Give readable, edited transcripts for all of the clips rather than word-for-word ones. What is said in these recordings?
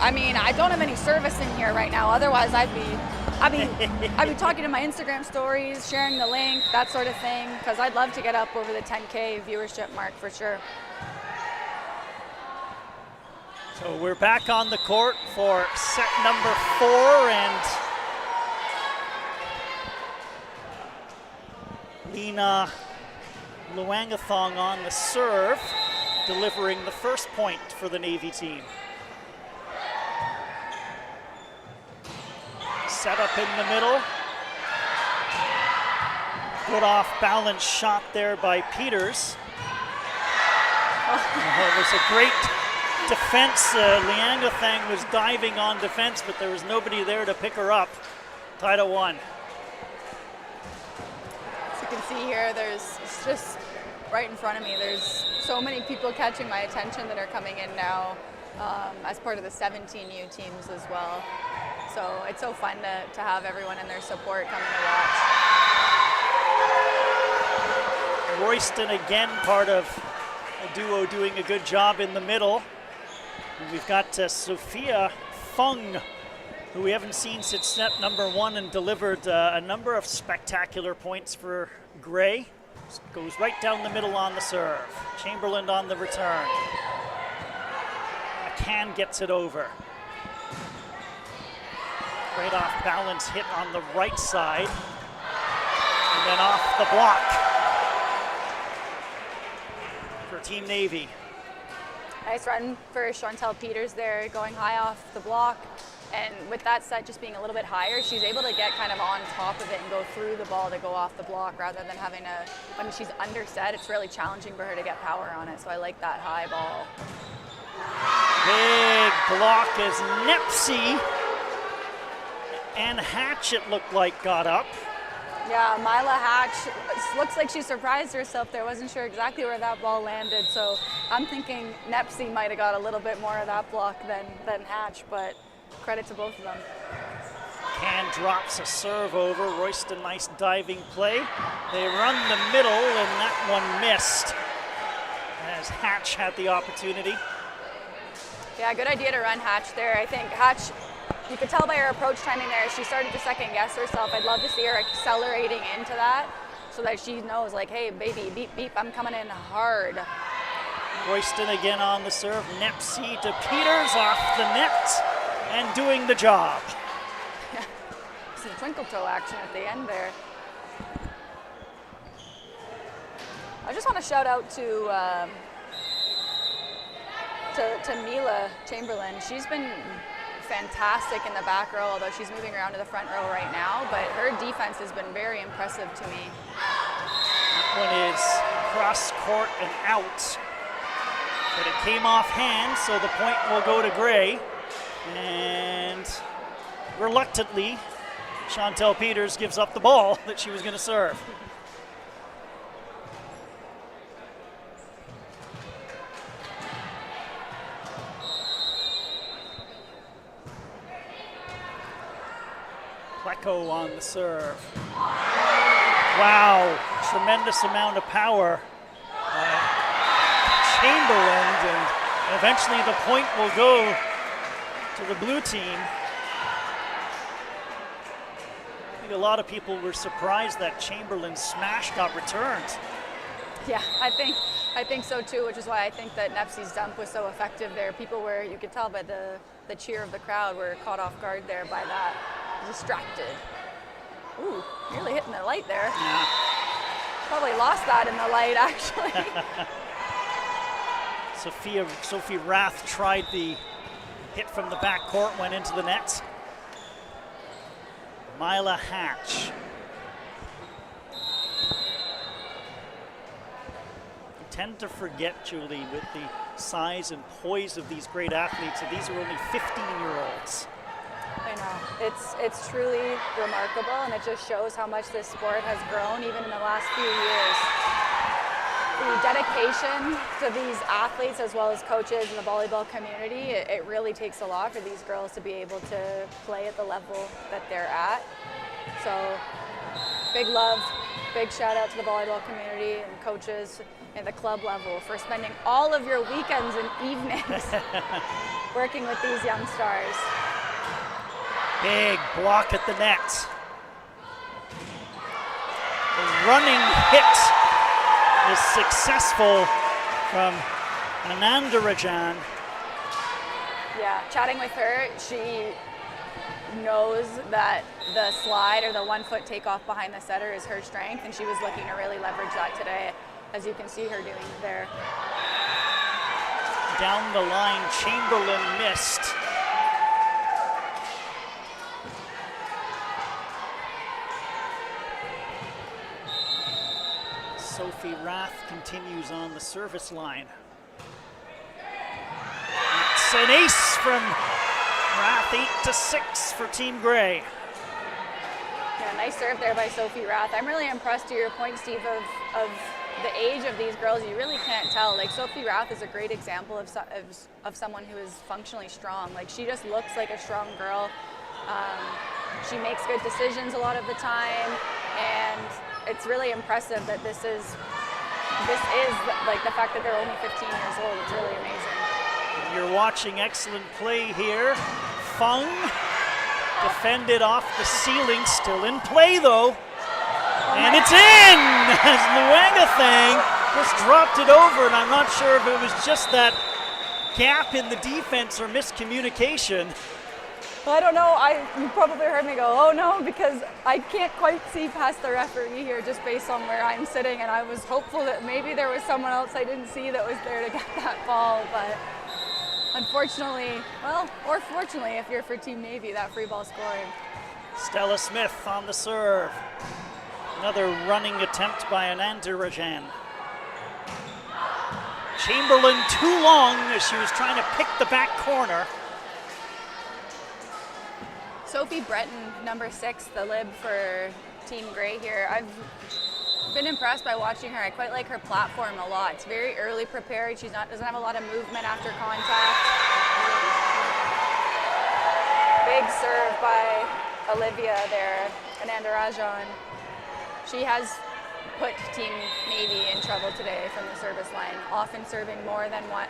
I mean, I don't have any service in here right now. Otherwise, I'd be talking to my Instagram stories, sharing the link, that sort of thing, because I'd love to get up over the 10K viewership mark for sure. So we're back on the court for set number 4, and Lena Luangathong on the serve, delivering the first point for the Navy team. Set up in the middle. Good off balance shot there by Peters. It was a great defense. Luangathong was diving on defense, but there was nobody there to pick her up. Tied at 1. As you can see here, it's just right in front of me. There's so many people catching my attention that are coming in now as part of the 17U teams as well. So it's so fun to have everyone and their support coming to watch. Royston again, part of a duo doing a good job in the middle. And we've got Sophia Fung, who we haven't seen since set number 1 and delivered a number of spectacular points for Gray. Goes right down the middle on the serve. Chamberlain on the return. McCann gets it over. Great off balance hit on the right side. And then off the block for Team Navy. Nice run for Chantel Peters there, going high off the block. And with that set just being a little bit higher, she's able to get kind of on top of it and go through the ball to go off the block rather than having when she's under set, it's really challenging for her to get power on it. So I like that high ball. Big block as Nepsy and Hatch, it looked like, got up. Yeah, Mila Hatch looks like she surprised herself there. Wasn't sure exactly where that ball landed. So I'm thinking Nepsy might have got a little bit more of that block than Hatch, but credit to both of them. Can drops a serve over. Royston, nice diving play. They run the middle, and that one missed as Hatch had the opportunity. Yeah, good idea to run Hatch there. I think Hatch, you could tell by her approach timing there, she started to second guess herself. I'd love to see her accelerating into that so that she knows, like, hey, baby, beep, beep, I'm coming in hard. Royston again on the serve. Nepsy to Peters off the net and doing the job. Yeah, some twinkle toe action at the end there. I just want to shout out to Mila Chamberlain. She's been fantastic in the back row, although she's moving around to the front row right now, but her defense has been very impressive to me. That one is cross court and out, but it came off hand, so the point will go to Gray. And reluctantly, Chantel Peters gives up the ball that she was going to serve. Pleco on the serve. Wow, tremendous amount of power. Chamberlain, and eventually the point will go to the blue team. I think a lot of people were surprised that Chamberlain smashed got returns. Yeah, I think so too, which is why I think that Nepsy's dump was so effective there. People were, you could tell by the cheer of the crowd, were caught off guard there by that. Distracted. Ooh, nearly hitting the light there. Yeah. Probably lost that in the light, actually. Sophie Rath tried the hit from the backcourt, went into the net. Mila Hatch. You tend to forget, Julie, with the size and poise of these great athletes, that these are only 15-year-olds. I know. It's truly remarkable, and it just shows how much this sport has grown even in the last few years. The dedication to these athletes as well as coaches in the volleyball community, it really takes a lot for these girls to be able to play at the level that they're at. So big love, big shout out to the volleyball community and coaches at the club level for spending all of your weekends and evenings working with these young stars. Big block at the net. The running hit is successful from Anandarajan. Yeah, chatting with her, she knows that the slide or the 1 foot takeoff behind the setter is her strength, and she was looking to really leverage that today, as you can see her doing there. Down the line, Chamberlain missed. Sophie Rath continues on the service line. It's an ace from Rath, 8-6 for Team Grey. Yeah, nice serve there by Sophie Rath. I'm really impressed, to your point, Steve, of the age of these girls. You really can't tell. Like, Sophie Rath is a great example of someone who is functionally strong. Like, she just looks like a strong girl. She makes good decisions a lot of the time, and it's really impressive that this is like the fact that they're only 15 years old. It's really amazing. You're watching excellent play here. Fung defended off the ceiling, still in play though. And it's in! As Luangathang just dropped it over, and I'm not sure if it was just that gap in the defense or miscommunication. Well, I don't know. You probably heard me go, oh no, because I can't quite see past the referee here just based on where I'm sitting, and I was hopeful that maybe there was someone else I didn't see that was there to get that ball, but unfortunately, well, or fortunately if you're for Team Navy, that free ball scoring. Stella Smith on the serve. Another running attempt by Anandarajan. Chamberlain too long as she was trying to pick the back corner. Sophie Breton, number 6, the lib for Team Grey here. I've been impressed by watching her. I quite like her platform a lot. It's very early prepared. She doesn't have a lot of movement after contact. Big serve by Olivia there, Anandarajan. She has put Team Navy in trouble today from the service line, often serving more than one.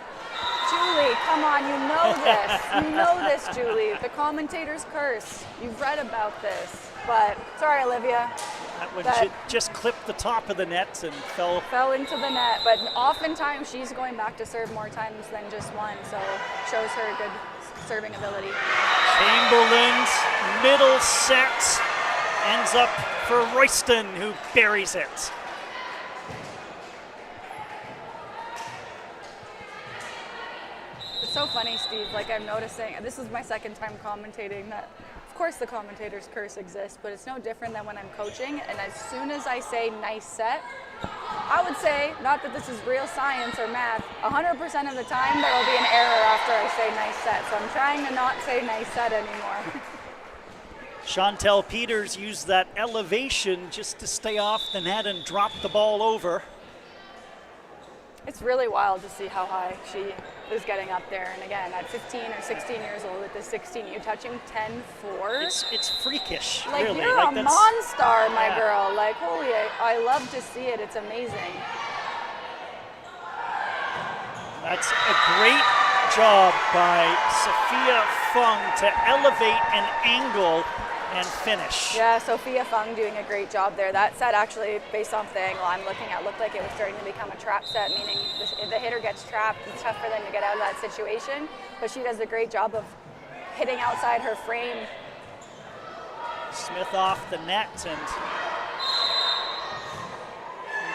Julie, come on, you know this. You know this, Julie. The commentator's curse. You've read about this. But, sorry, Olivia. That one just clipped the top of the net and fell into the net. But oftentimes she's going back to serve more times than just one, so shows her good serving ability. Chamberlain's middle set ends up for Royston, who buries it. It's so funny, Steve, like I'm noticing, this is my second time commentating, that of course the commentator's curse exists, but it's no different than when I'm coaching, and as soon as I say nice set, I would say, not that this is real science or math, 100% of the time there will be an error after I say nice set, so I'm trying to not say nice set anymore. Chantel Peters used that elevation just to stay off the net and drop the ball over. It's really wild to see how high she is getting up there. And again, at 15 or 16 years old, at the 16, you're touching 10-4. It's freakish, like, really. You're like, a monster, my girl. Like, holy, I love to see it. It's amazing. That's a great job by Sophia Fung to elevate an angle and finish. Yeah, Sophia Fung doing a great job there. That set actually, based off the angle I'm looking at, looked like it was starting to become a trap set, meaning if the hitter gets trapped, it's tough for them to get out of that situation. But she does a great job of hitting outside her frame. Smith off the net, and it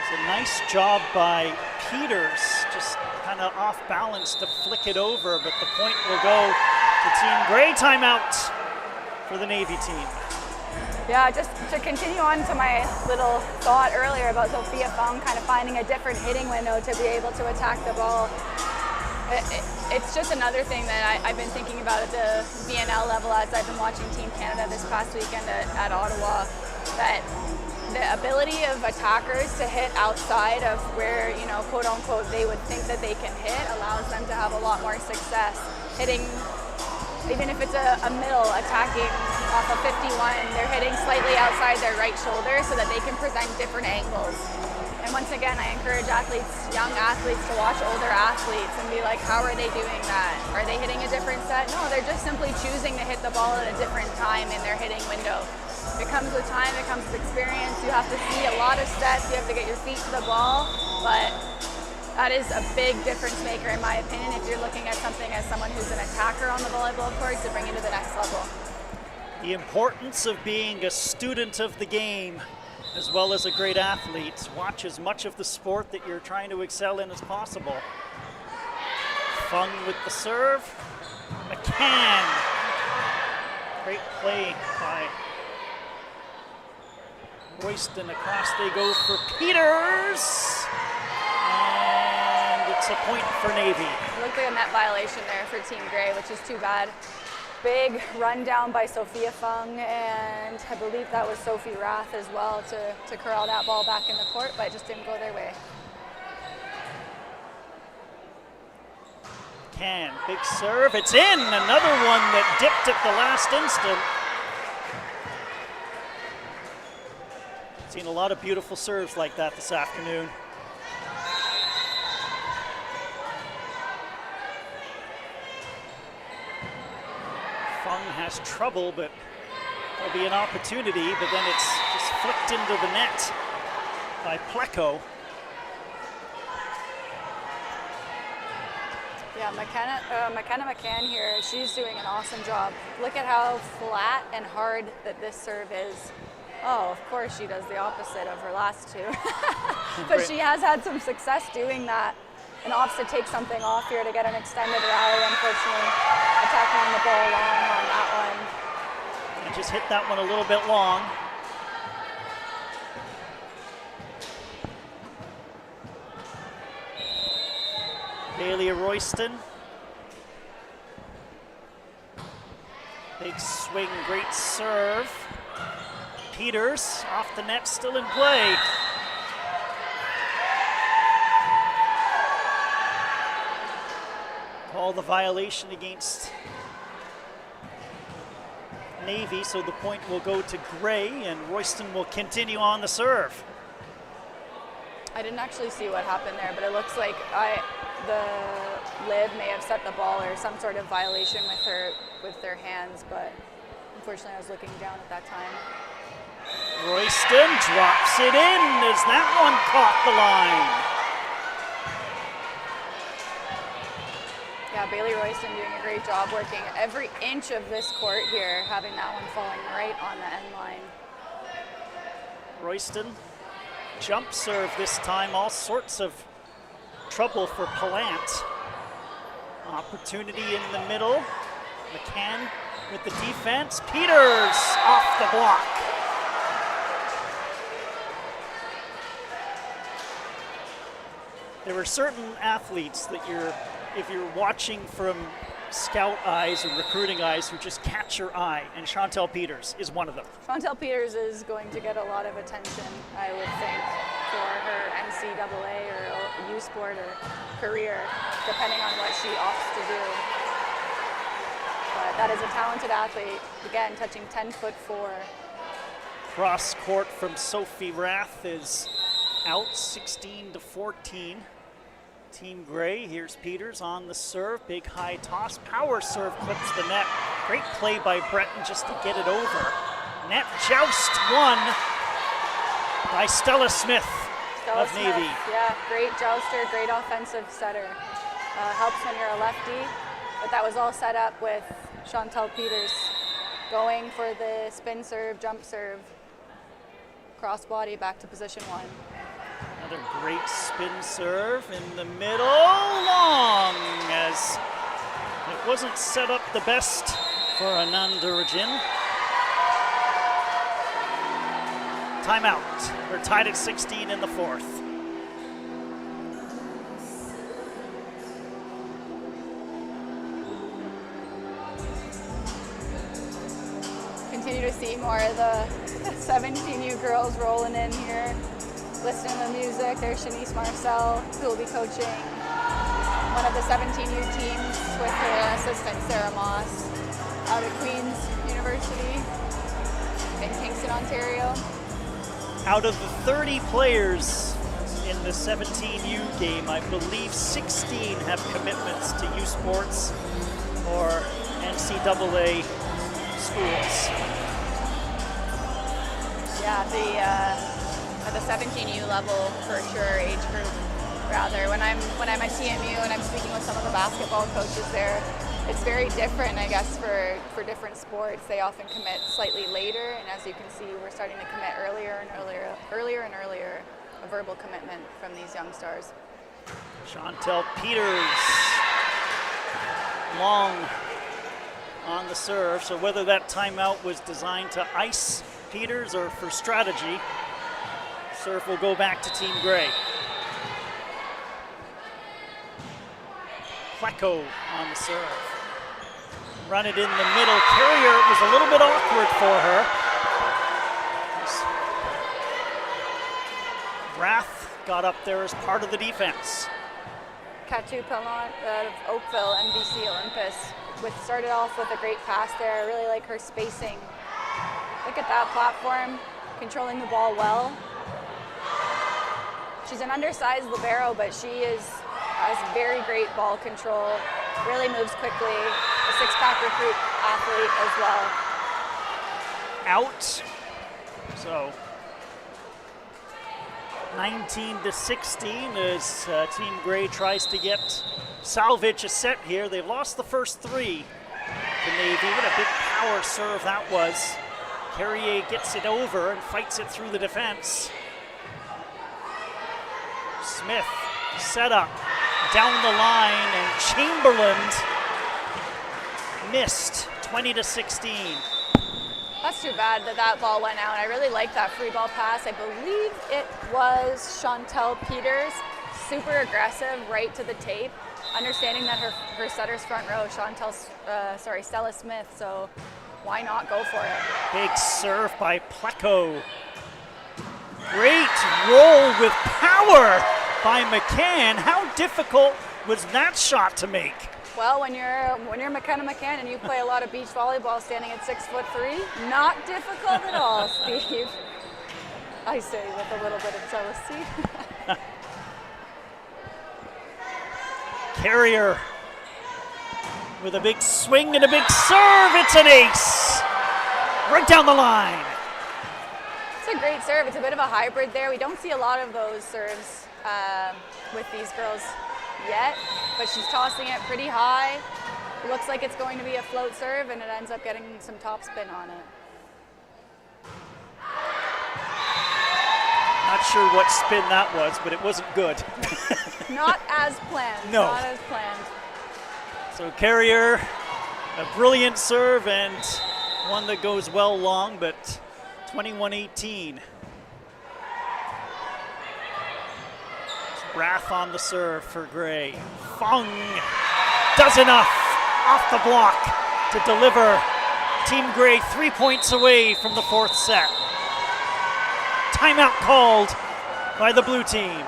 was a nice job by Peters, just kind of off balance to flick it over, but the point will go to Team Grey. Timeout for the Navy team. Yeah, just to continue on to my little thought earlier about Sophia Fung kind of finding a different hitting window to be able to attack the ball. It's just another thing that I've been thinking about at the VNL level as I've been watching Team Canada this past weekend at Ottawa, that the ability of attackers to hit outside of where, you know, quote unquote, they would think that they can hit allows them to have a lot more success hitting. Even if it's a middle attacking off of 51, they're hitting slightly outside their right shoulder so that they can present different angles. And And once again, I encourage athletes, young athletes, to watch older athletes and be like, how are they doing that? Are they hitting a different set? No, they're just simply choosing to hit the ball at a different time in their hitting window. It comes with time, it comes with experience. You have to see a lot of sets, you have to get your feet to the ball, but that is a big difference maker in my opinion if you're looking at something as someone who's an attacker on the volleyball court to bring you to the next level. The importance of being a student of the game as well as a great athlete. Watch as much of the sport that you're trying to excel in as possible. Fung with the serve. McCann. Great play by Royston. Across they go for Peters. And it's a point for Navy. It looked like a net violation there for Team Grey, which is too bad. Big run down by Sophia Fung, and I believe that was Sophie Rath as well to corral that ball back in the court, but it just didn't go their way. Can, big serve, it's in! Another one that dipped at the last instant. Seen a lot of beautiful serves like that this afternoon. Fung has trouble, but there'll be an opportunity, but then it's just flicked into the net by Pleco. Yeah, McKenna McCann here, she's doing an awesome job. Look at how flat and hard that this serve is. Oh, of course she does the opposite of her last two. But she has had some success doing that. And opts to take something off here to get an extended rally, unfortunately. Attacking the ball long on that one. And just hit that one a little bit long. Bailey Royston. Big swing, great serve. Peters off the net, still in play. Call the violation against Navy, so the point will go to Grey, and Royston will continue on the serve. I didn't actually see what happened there, but it looks like the lid may have set the ball or some sort of violation with their hands, but unfortunately I was looking down at that time. Royston drops it in as that one caught the line. Yeah, Bailey Royston doing a great job working every inch of this court here, having that one falling right on the end line. Royston, jump serve this time, all sorts of trouble for Palant. Opportunity in the middle. McCann with the defense. Peters off the block. There are certain athletes that if you're watching from scout eyes or recruiting eyes, who just catch your eye, and Chantel Peters is one of them. Chantel Peters is going to get a lot of attention, I would think, for her NCAA or U Sport or career, depending on what she opts to do. But that is a talented athlete, again, touching 10'4". Cross court from Sophie Rath is out 16-14. Team Grey, here's Peters on the serve, big high toss, power serve clips the net. Great play by Breton just to get it over. Net joust won by Stella Smith of Navy. Yeah, great jouster, great offensive setter. Helps when you're a lefty, but that was all set up with Chantel Peters going for the spin serve, jump serve, cross body back to position one. Another great spin serve in the middle, long, as it wasn't set up the best for Anandarajan. Timeout. We're tied at 16 in the fourth. Continue to see more of the 17U girls rolling in here. Listening to the music. There's Shanice Marcel, who will be coaching one of the 17U teams with her assistant Sarah Moss out of Queen's University in Kingston, Ontario. Out of the 30 players in the 17U game. I believe 16 have commitments to U Sports or NCAA schools. Yeah, at the 17U level for sure, age group rather. When I'm at TMU and I'm speaking with some of the basketball coaches there, it's very different, I guess, for different sports. They often commit slightly later, and as you can see, we're starting to commit earlier and earlier, a verbal commitment from these young stars. Chantel Peters, long on the serve, so whether that timeout was designed to ice Peters or for strategy, serve will go back to Team Gray. Pleco on the serve. Run it in the middle. Carrier was a little bit awkward for her. Rath got up there as part of the defense. Katu Pellant out of Oakville, MVC Olympus, started off with a great pass there. I really like her spacing. Look at that platform, controlling the ball well. She's an undersized libero, but she has very great ball control, really moves quickly, a six-pack recruit athlete as well. Out, so 19-16 as Team Gray tries to salvage a set here. They've lost the first three to Navy. What a big power serve that was. Carrier gets it over and fights it through the defense. Smith set up down the line, and Chamberlain missed. 20-16. That's too bad that ball went out. I really like that free ball pass. I believe it was Chantel Peters, super aggressive right to the tape, understanding that her setter's front row, Stella Smith, so why not go for it? Big serve by Pleco. Great roll with power by McCann. How difficult was that shot to make? Well, when you're McKenna McCann and you play a lot of beach volleyball standing at 6'3", not difficult at all, Steve. I say with a little bit of jealousy. Carrier with a big swing and a big serve. It's an ace. Right down the line. It's a great serve. It's a bit of a hybrid there. We don't see a lot of those serves with these girls yet, but she's tossing it pretty high. It looks like it's going to be a float serve, and it ends up getting some top spin on it. Not sure what spin that was, but it wasn't good. Not as planned. No. Not as planned. So Carrier, a brilliant serve and one that goes well long, but 21-18. Rath on the serve for Gray. Fung does enough off the block to deliver Team Gray 3 points away from the fourth set. Timeout called by the blue team.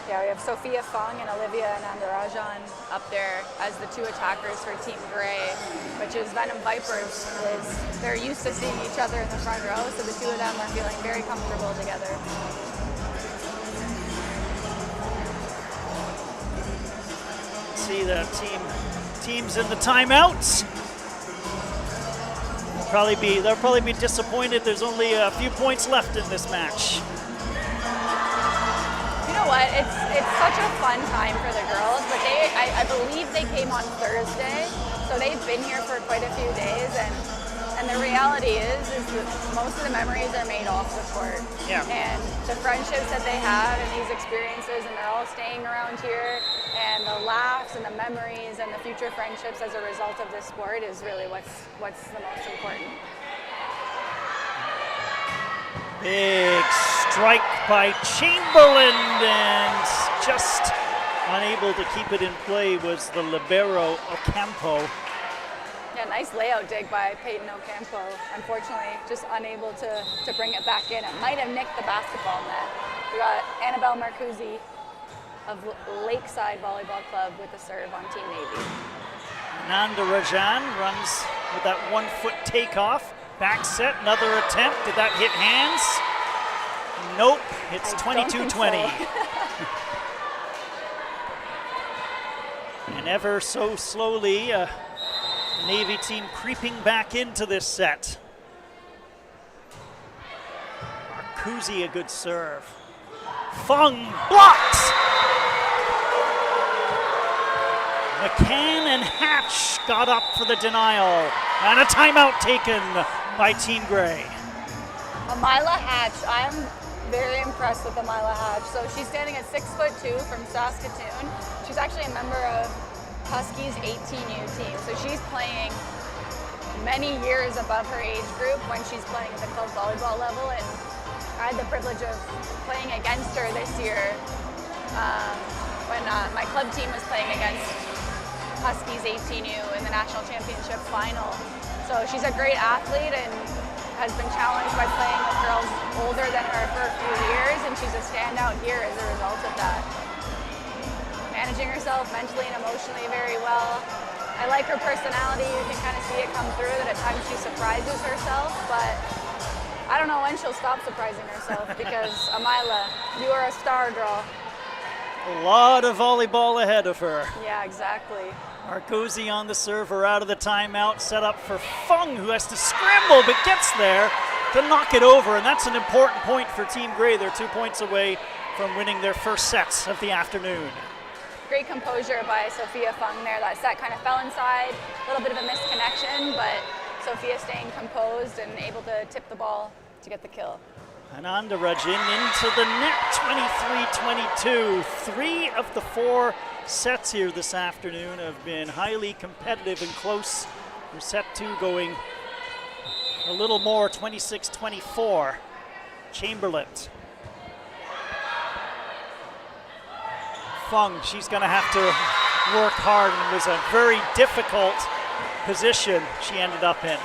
Yeah, we have Sophia Fung and Olivia Nandarajan up there as the two attackers for Team Gray, which is Venom Vipers. They're used to seeing each other in the front row, so the two of them are feeling very comfortable together. See the teams in the timeouts. They'll probably be disappointed. There's only a few points left in this match. You know what? It's such a fun time for the girls, but I believe they came on Thursday, so they've been here for quite a few days, and the reality is that most of the memories are made off the court. Yeah. And the friendships that they have and these experiences, and they're all staying around here, and the laughs and the memories and the future friendships as a result of this sport is really what's the most important. Big strike by Chamberlain, and just unable to keep it in play was the libero Ocampo. Yeah, nice layout dig by Peyton Ocampo. Unfortunately, just unable to bring it back in. It might have nicked the basketball net. We got Annabelle Marcuzzi of Lakeside Volleyball Club with a serve on Team Navy. Nanda Rajan runs with that 1 foot takeoff. Back set, another attempt. Did that hit hands? Nope, it's I don't think 22-20. so. And ever so slowly, Navy team creeping back into this set. Marcuzzi, a good serve. Fung blocks! McCann and Hatch got up for the denial. And a timeout taken by Team Grey. Amila Hatch, I'm very impressed with Amila Hatch. So she's standing at 6'2" from Saskatoon. She's actually a member of Huskies 18U team. So she's playing many years above her age group when she's playing at the club volleyball level. And I had the privilege of playing against her this year when my club team was playing against Huskies 18U in the national championship final. So she's a great athlete and has been challenged by playing with girls older than her for a few years, and she's a standout here as a result of that. Managing herself mentally and emotionally very well. I like her personality. You can kind of see it come through that at times she surprises herself, but I don't know when she'll stop surprising herself because Amila, you are a star girl. A lot of volleyball ahead of her. Yeah, exactly. Marcuzzi on the serve, or out of the timeout, set up for Fung, who has to scramble but gets there to knock it over, and that's an important point for Team Grey. They're 2 points away from winning their first sets of the afternoon. Great composure by Sophia Fung there. That set kind of fell inside, a little bit of a misconnection, but Sophia staying composed and able to tip the ball to get the kill. Ananda Rajin into the net, 23-22. 3 of the 4 sets here this afternoon have been highly competitive and close. With set 2 going a little more, 26-24. Chamberlain. Fung, she's going to have to work hard, and it was a very difficult position she ended up in.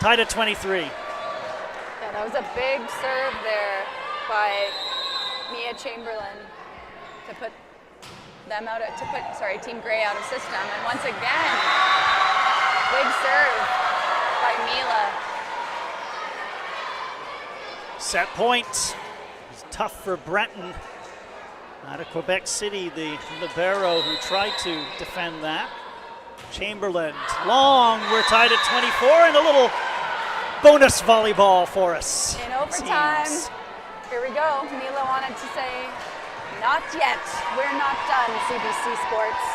Tied at 23. Yeah, that was a big serve there by Mia Chamberlain to put them out, Team Grey out of system. And once again, big serve by Mila. Set point. It's tough for Breton out of Quebec City, the libero who tried to defend that. Chamberlain, long, we're tied at 24, and a little bonus volleyball for us. In overtime, here we go. Mila wanted to say, not yet, we're not done, CBC Sports.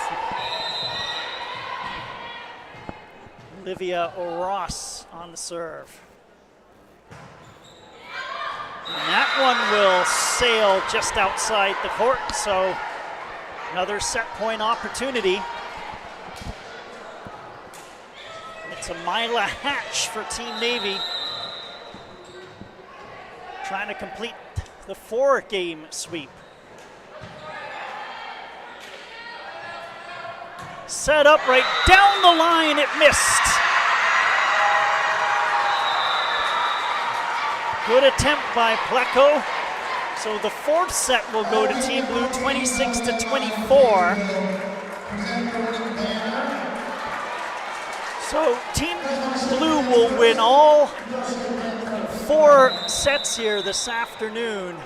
Olivia Ross on the serve. And that one will sail just outside the court, so another set point opportunity. It's a Mila Hatch for Team Navy, trying to complete the 4-game sweep. Set up right down the line, it missed. Good attempt by Pleco. So the 4th set will go to Team Blue, 26-24. So Team Blue will win all 4 sets here this afternoon.